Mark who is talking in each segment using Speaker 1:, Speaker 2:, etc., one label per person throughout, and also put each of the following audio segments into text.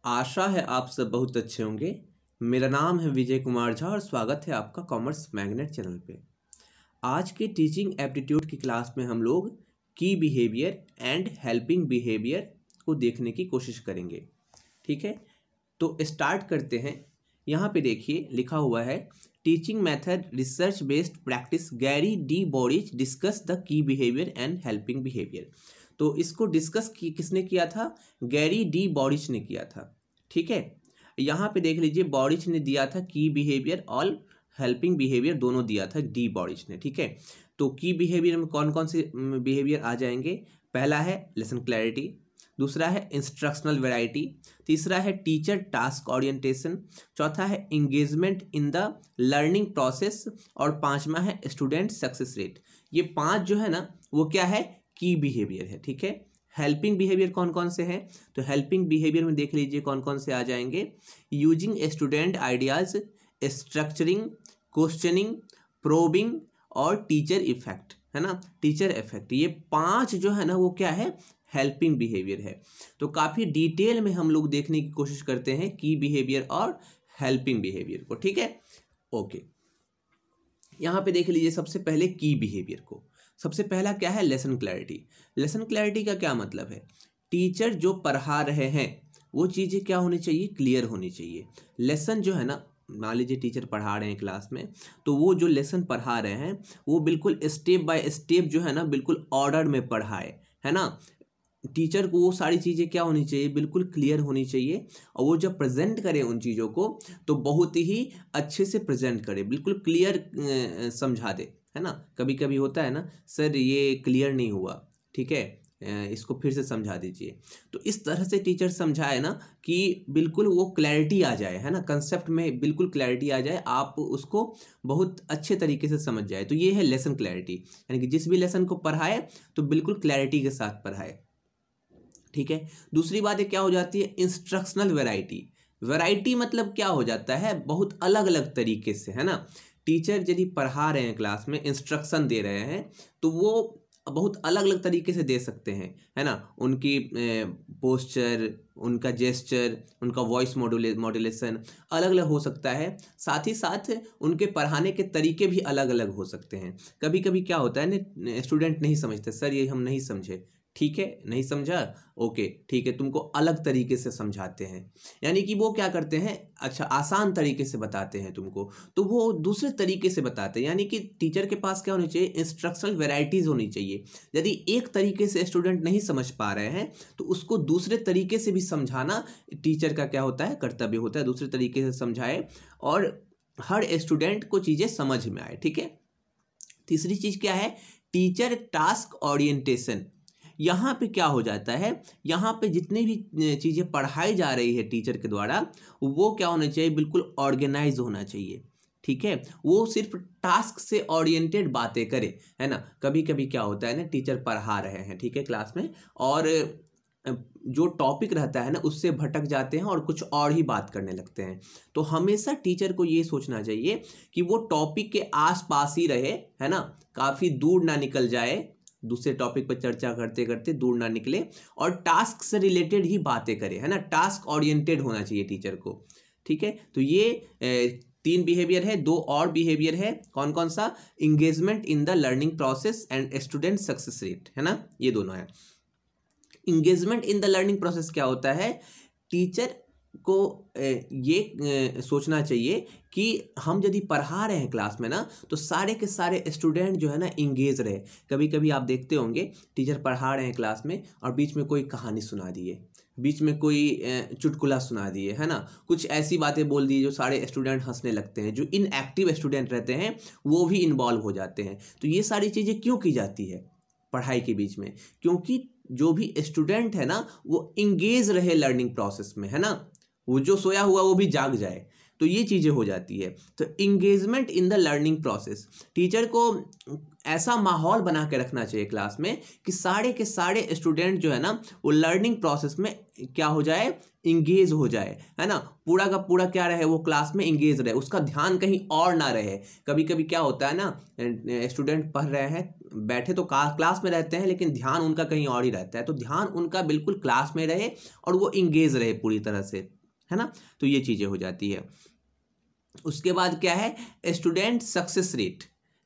Speaker 1: आशा है आप सब बहुत अच्छे होंगे। मेरा नाम है विजय कुमार झा और स्वागत है आपका कॉमर्स मैग्नेट चैनल पे। आज के टीचिंग एप्टीट्यूड की क्लास में हम लोग की बिहेवियर एंड हेल्पिंग बिहेवियर को देखने की कोशिश करेंगे। ठीक है, तो स्टार्ट करते हैं। यहाँ पे देखिए लिखा हुआ है teaching method research based practice Gary D Borich discuss the key behaviour and helping behaviour. तो इसको डिस्कस किसने किया था? गैरी डी बॉरिज ने किया था। ठीक है, यहाँ पे देख लीजिए बॉरिज ने दिया था की बिहेवियर और हेल्पिंग बिहेवियर दोनों दिया था डी बॉरिज ने। ठीक है, तो की बिहेवियर में कौन कौन से बिहेवियर आ जाएंगे? पहला है लेसन क्लैरिटी, दूसरा है इंस्ट्रक्शनल वैरायटी, तीसरा है टीचर टास्क ओरिएंटेशन, चौथा है engagement in the learning process और पांचवा है स्टूडेंट सक्सेस रेट। ये पांच जो है ना वो क्या है? की बिहेवियर है। ठीक है, हेल्पिंग बिहेवियर कौन कौन से हैं? तो हेल्पिंग बिहेवियर में देख लीजिए कौन कौन से आ जाएंगे। Using student ideas, structuring, questioning, probing और टीचर इफेक्ट, है ना, टीचर इफेक्ट। ये पांच जो है ना वो क्या है? हेल्पिंग बिहेवियर है। तो काफ़ी डिटेल में हम लोग देखने की कोशिश करते हैं की बिहेवियर और हेल्पिंग बिहेवियर को। ठीक है, ओके, यहाँ पे देख लीजिए सबसे पहले की बिहेवियर को। सबसे पहला क्या है? Lesson clarity. लेसन क्लैरिटी का क्या मतलब है? टीचर जो पढ़ा रहे हैं वो चीज़ें क्या होनी चाहिए? क्लियर होनी चाहिए। लेसन जो है ना, मान लीजिए टीचर पढ़ा रहे हैं क्लास में, तो वो जो लेसन पढ़ा रहे हैं वो बिल्कुल स्टेप बाय स्टेप जो है ना बिल्कुल ऑर्डर में पढ़ाए, है ना। टीचर को वो सारी चीज़ें क्या होनी चाहिए? बिल्कुल क्लियर होनी चाहिए। और वो जब प्रेजेंट करे उन चीज़ों को तो बहुत ही अच्छे से प्रेजेंट करे, बिल्कुल क्लियर समझा दे, है ना। कभी कभी होता है ना, सर ये क्लियर नहीं हुआ, ठीक है, इसको फिर से समझा दीजिए। तो इस तरह से टीचर समझाए ना कि बिल्कुल वो क्लैरिटी आ जाए, है ना, कंसेप्ट में बिल्कुल क्लैरिटी आ जाए, आप उसको बहुत अच्छे तरीके से समझ जाए। तो ये है लेसन क्लैरिटी, यानी कि जिस भी लेसन को पढ़ाए तो बिल्कुल क्लैरिटी के साथ पढ़ाए। ठीक है, दूसरी बात क्या हो जाती है? Instructional variety. वैरायटी मतलब क्या हो जाता है? बहुत अलग अलग तरीके से, है ना। टीचर यदि पढ़ा रहे हैं क्लास में, इंस्ट्रक्शन दे रहे हैं, तो वो बहुत अलग अलग तरीके से दे सकते हैं, है ना। उनकी पोस्चर, उनका जेस्चर, उनका वॉइस मॉड्यूलेशन अलग अलग हो सकता है। साथ ही साथ उनके पढ़ाने के तरीके भी अलग अलग हो सकते हैं। कभी कभी क्या होता है ना, स्टूडेंट नहीं समझते, सर ये हम नहीं समझे। ठीक है, नहीं समझा, ओके ठीक है, तुमको अलग तरीके से समझाते हैं। यानी कि वो क्या करते हैं? अच्छा, आसान तरीके से बताते हैं तुमको, तो वो दूसरे तरीके से बताते हैं। यानी कि टीचर के पास क्या होनी चाहिए? इंस्ट्रक्शनल वैरायटीज होनी चाहिए। यदि एक तरीके से स्टूडेंट नहीं समझ पा रहे हैं तो उसको दूसरे तरीके से भी समझाना टीचर का क्या होता है? कर्तव्य होता है। दूसरे तरीके से समझाए और हर स्टूडेंट को चीज़ें समझ में आए। ठीक है, तीसरी चीज़ क्या है? Teacher task orientation. यहाँ पे क्या हो जाता है? यहाँ पे जितनी भी चीज़ें पढ़ाई जा रही है टीचर के द्वारा वो क्या होना चाहिए? बिल्कुल ऑर्गेनाइज होना चाहिए। ठीक है, वो सिर्फ टास्क से ओरिएंटेड बातें करे, है ना। कभी कभी क्या होता है ना, टीचर पढ़ा रहे हैं, ठीक है, क्लास में, और जो टॉपिक रहता है ना उससे भटक जाते हैं और कुछ और ही बात करने लगते हैं। तो हमेशा टीचर को ये सोचना चाहिए कि वो टॉपिक के आसपास ही रहे, है ना, काफ़ी दूर ना निकल जाए, दूसरे टॉपिक पर चर्चा करते करते दूर ना निकले, और टास्क से रिलेटेड ही बातें करे, है ना। टास्क ओरिएंटेड होना चाहिए टीचर को। ठीक है, तो ये तीन बिहेवियर है। दो और बिहेवियर है, कौन कौन सा? Engagement in the learning process and student success rate, है ना, ये दोनों है। Engagement in the learning process क्या होता है? टीचर को ये सोचना चाहिए कि हम यदि पढ़ा रहे हैं क्लास में ना तो सारे के सारे स्टूडेंट जो है ना इंगेज रहे। कभी कभी आप देखते होंगे टीचर पढ़ा रहे हैं क्लास में और बीच में कोई कहानी सुना दिए, बीच में कोई चुटकुला सुना दिए, है ना, कुछ ऐसी बातें बोल दी जो सारे स्टूडेंट हंसने लगते हैं। जो इनएक्टिव स्टूडेंट रहते हैं वो भी इन्वॉल्व हो जाते हैं। तो ये सारी चीज़ें क्यों की जाती है पढ़ाई के बीच में? क्योंकि जो भी स्टूडेंट है ना वो इंगेज रहे लर्निंग प्रोसेस में, है ना, वो जो सोया हुआ वो भी जाग जाए। तो ये चीज़ें हो जाती है। तो engagement in the learning process, teacher को ऐसा माहौल बना के रखना चाहिए क्लास में कि सारे के सारे स्टूडेंट जो है ना वो लर्निंग प्रोसेस में क्या हो जाए? इंगेज हो जाए, है ना। पूरा का पूरा क्या रहे? वो क्लास में इंगेज रहे, उसका ध्यान कहीं और ना रहे। कभी कभी क्या होता है ना, स्टूडेंट पढ़ रहे हैं, बैठे तो क्लास में रहते हैं लेकिन ध्यान उनका कहीं और ही रहता है। तो ध्यान उनका बिल्कुल क्लास में रहे और वो इंगेज रहे पूरी तरह से, है ना। तो ये चीज़ें हो जाती है। उसके बाद क्या है, स्टूडेंट सक्सेस रेट।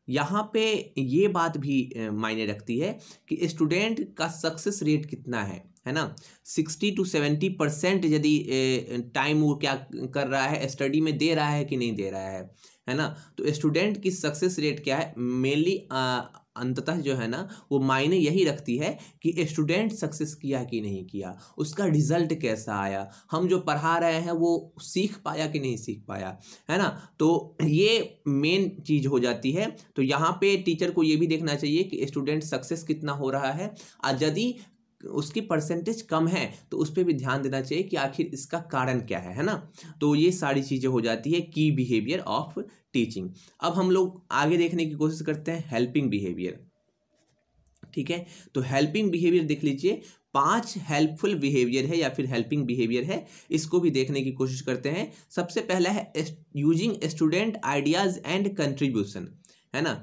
Speaker 1: यहाँ पे ये बात भी मायने रखती है कि स्टूडेंट का सक्सेस रेट कितना है ना। 60 to 70% यदि टाइम वो क्या कर रहा है, स्टडी में दे रहा है कि नहीं दे रहा है ना। तो स्टूडेंट की सक्सेस रेट क्या है, मेनली अंततः जो है ना वो मायने यही रखती है कि स्टूडेंट सक्सेस किया कि नहीं किया, उसका रिजल्ट कैसा आया, हम जो पढ़ा रहे हैं वो सीख पाया कि नहीं सीख पाया, है ना। तो ये मेन चीज़ हो जाती है। तो यहाँ पे टीचर को ये भी देखना चाहिए कि स्टूडेंट सक्सेस कितना हो रहा है, और यदि उसकी परसेंटेज कम है तो उस पर भी ध्यान देना चाहिए कि आखिर इसका कारण क्या है ना। तो ये सारी चीज़ें हो जाती है की बिहेवियर ऑफ टीचिंग। अब हम लोग आगे देखने की कोशिश करते हैं हेल्पिंग बिहेवियर। ठीक है, तो हेल्पिंग बिहेवियर देख लीजिए, 5 हेल्पफुल बिहेवियर है या फिर हेल्पिंग बिहेवियर है, इसको भी देखने की कोशिश करते हैं। सबसे पहला है using student ideas and contribution, है ना।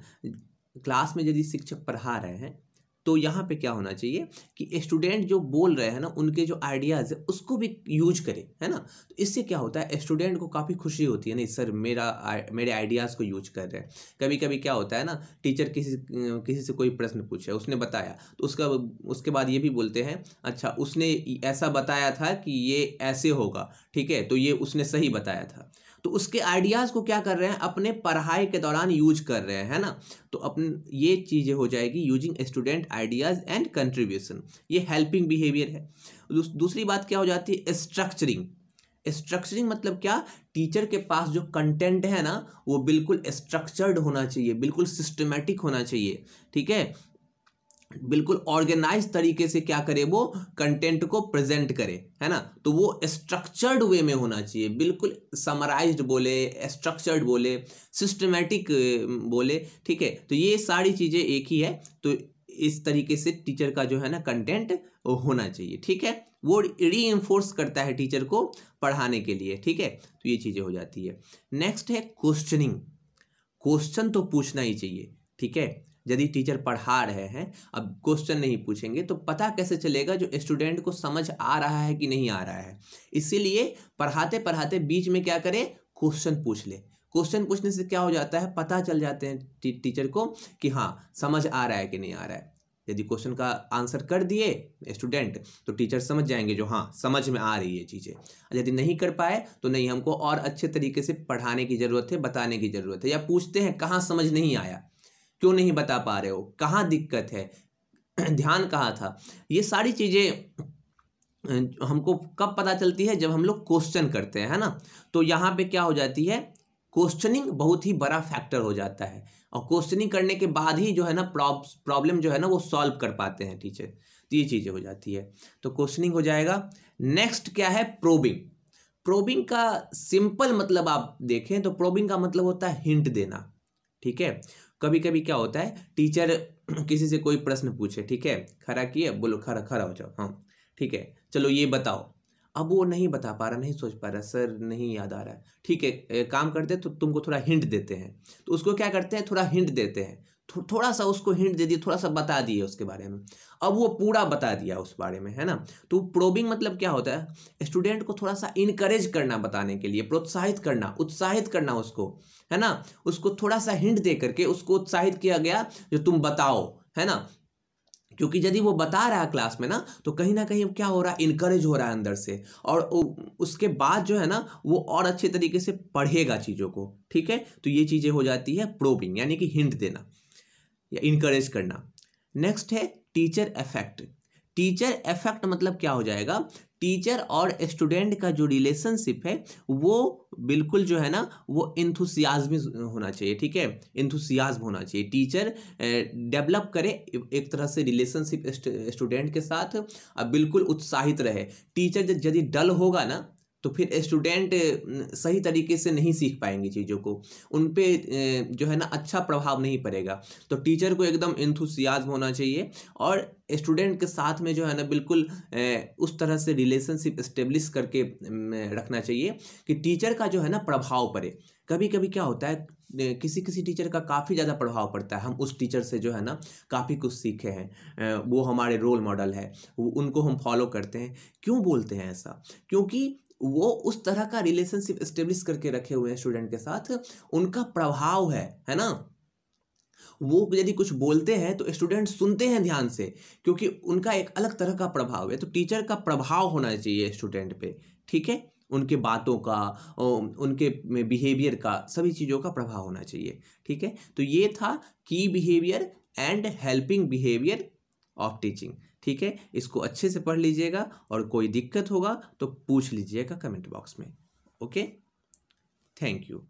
Speaker 1: क्लास में यदि शिक्षक पढ़ा रहे हैं तो यहाँ पे क्या होना चाहिए कि स्टूडेंट जो बोल रहे हैं ना, उनके जो आइडियाज़ है उसको भी यूज करें, है ना। तो इससे क्या होता है, स्टूडेंट को काफ़ी खुशी होती है, नहीं सर मेरे आइडियाज़ को यूज कर रहे हैं। कभी कभी क्या होता है ना, टीचर किसी से कोई प्रश्न पूछा, उसने बताया, तो उसके बाद ये भी बोलते हैं, अच्छा उसने ऐसा बताया था कि ये ऐसे होगा, ठीक है, तो ये उसने सही बताया था। तो उसके आइडियाज़ को क्या कर रहे हैं, अपने पढ़ाई के दौरान यूज कर रहे हैं, है ना। तो ये चीज़ें हो जाएगी using student ideas and contribution, ये हेल्पिंग बिहेवियर है। दूसरी बात क्या हो जाती है, स्ट्रक्चरिंग। स्ट्रक्चरिंग मतलब क्या, टीचर के पास जो कंटेंट है ना वो बिल्कुल स्ट्रक्चर्ड होना चाहिए, बिल्कुल सिस्टमेटिक होना चाहिए, ठीक है, बिल्कुल ऑर्गेनाइज तरीके से क्या करे, वो कंटेंट को प्रेजेंट करे, है ना। तो वो स्ट्रक्चर्ड वे में होना चाहिए, बिल्कुल समराइज्ड बोले, स्ट्रक्चर्ड बोले, सिस्टमेटिक बोले, ठीक है। तो ये सारी चीज़ें एक ही है। तो इस तरीके से टीचर का जो है ना कंटेंट होना चाहिए, ठीक है, वो रीइंफोर्स करता है टीचर को पढ़ाने के लिए, ठीक है। तो ये चीज़ें हो जाती है। नेक्स्ट है क्वेश्चनिंग। क्वेश्चन तो पूछना ही चाहिए, ठीक है। यदि टीचर पढ़ा रहे हैं, अब क्वेश्चन नहीं पूछेंगे तो पता कैसे चलेगा जो स्टूडेंट को समझ आ रहा है कि नहीं आ रहा है। इसीलिए पढ़ाते पढ़ाते बीच में क्या करें, क्वेश्चन पूछ ले। क्वेश्चन पूछने से क्या हो जाता है, पता चल जाते हैं टीचर को कि हाँ समझ आ रहा है कि नहीं आ रहा है। यदि क्वेश्चन का आंसर कर दिए स्टूडेंट तो टीचर समझ जाएंगे जो हाँ समझ में आ रही है चीज़ें। यदि नहीं कर पाए तो नहीं, हमको और अच्छे तरीके से पढ़ाने की ज़रूरत है, बताने की ज़रूरत है। या पूछते हैं कहाँ समझ नहीं आया, क्यों नहीं बता पा रहे हो, कहाँ दिक्कत है, ध्यान कहाँ था। ये सारी चीज़ें हमको कब पता चलती है, जब हम लोग क्वेश्चन करते हैं, है ना। तो यहाँ पे क्या हो जाती है, क्वेश्चनिंग बहुत ही बड़ा फैक्टर हो जाता है, और क्वेश्चनिंग करने के बाद ही जो है ना प्रॉब्लम जो है ना वो सॉल्व कर पाते हैं टीचर। तो ये चीज़ें हो जाती है। तो क्वेश्चनिंग हो जाएगा। नेक्स्ट क्या है, प्रोबिंग। प्रोबिंग का सिंपल मतलब आप देखें तो प्रोबिंग का मतलब होता है हिंट देना, ठीक है। कभी कभी क्या होता है, टीचर किसी से कोई प्रश्न पूछे, ठीक है, खड़ा किए, बोलो खड़ा खड़ा हो जाओ, हाँ ठीक है, चलो ये बताओ। अब वो नहीं बता पा रहा, नहीं सोच पा रहा, सर नहीं याद आ रहा है, ठीक है, काम करते तो तुमको थोड़ा हिंट देते हैं। तो उसको क्या करते हैं, थोड़ा हिंट देते हैं, थोड़ा सा उसको हिंट दे दिए, थोड़ा सा बता दिए उसके बारे में, अब वो पूरा बता दिया उस बारे में, है ना। तो प्रोबिंग मतलब क्या होता है, स्टूडेंट को थोड़ा सा इनकरेज करना, बताने के लिए प्रोत्साहित करना, उत्साहित करना उसको, है ना। उसको थोड़ा सा हिंट दे करके उसको उत्साहित किया गया जो तुम बताओ, है ना। क्योंकि यदि वो बता रहा है क्लास में ना तो कहीं ना कहीं क्या हो रहा है, इनकरेज हो रहा है अंदर से, और उसके बाद जो है ना वो और अच्छे तरीके से पढ़ेगा चीज़ों को, ठीक है। तो ये चीज़ें हो जाती है प्रोबिंग, यानी कि हिंट देना या इनकरेज करना। नेक्स्ट है टीचर इफेक्ट। टीचर इफेक्ट मतलब क्या हो जाएगा, टीचर और स्टूडेंट का जो रिलेशनशिप है वो बिल्कुल जो है ना वो इंथुसियाज्म होना चाहिए, ठीक है, इंथुसियाज्म होना चाहिए। टीचर डेवलप करे एक तरह से रिलेशनशिप स्टूडेंट के साथ, अब बिल्कुल उत्साहित रहे। टीचर यदि डल होगा ना तो फिर स्टूडेंट सही तरीके से नहीं सीख पाएंगे चीज़ों को, उन पे जो है ना अच्छा प्रभाव नहीं पड़ेगा। तो टीचर को एकदम इंथुसियाज्म होना चाहिए, और स्टूडेंट के साथ में जो है ना बिल्कुल उस तरह से रिलेशनशिप इस्टेब्लिश करके रखना चाहिए कि टीचर का जो है ना प्रभाव पड़े। कभी कभी क्या होता है, किसी किसी टीचर का काफ़ी ज़्यादा प्रभाव पड़ता है, हम उस टीचर से जो है ना काफ़ी कुछ सीखे हैं, वो हमारे रोल मॉडल है, उनको हम फॉलो करते हैं। क्यों बोलते हैं ऐसा? क्योंकि वो उस तरह का रिलेशनशिप इस्टेब्लिश करके रखे हुए हैं स्टूडेंट के साथ, उनका प्रभाव है ना। वो यदि कुछ बोलते हैं तो स्टूडेंट सुनते हैं ध्यान से, क्योंकि उनका एक अलग तरह का प्रभाव है। तो टीचर का प्रभाव होना चाहिए स्टूडेंट पे, ठीक है, उनके बातों का, उनके बिहेवियर का, सभी चीज़ों का प्रभाव होना चाहिए, ठीक है। तो ये था की behaviour and helping behaviour of teaching, ठीक है। इसको अच्छे से पढ़ लीजिएगा और कोई दिक्कत होगा तो पूछ लीजिएगा कमेंट बॉक्स में। Okay, thank you.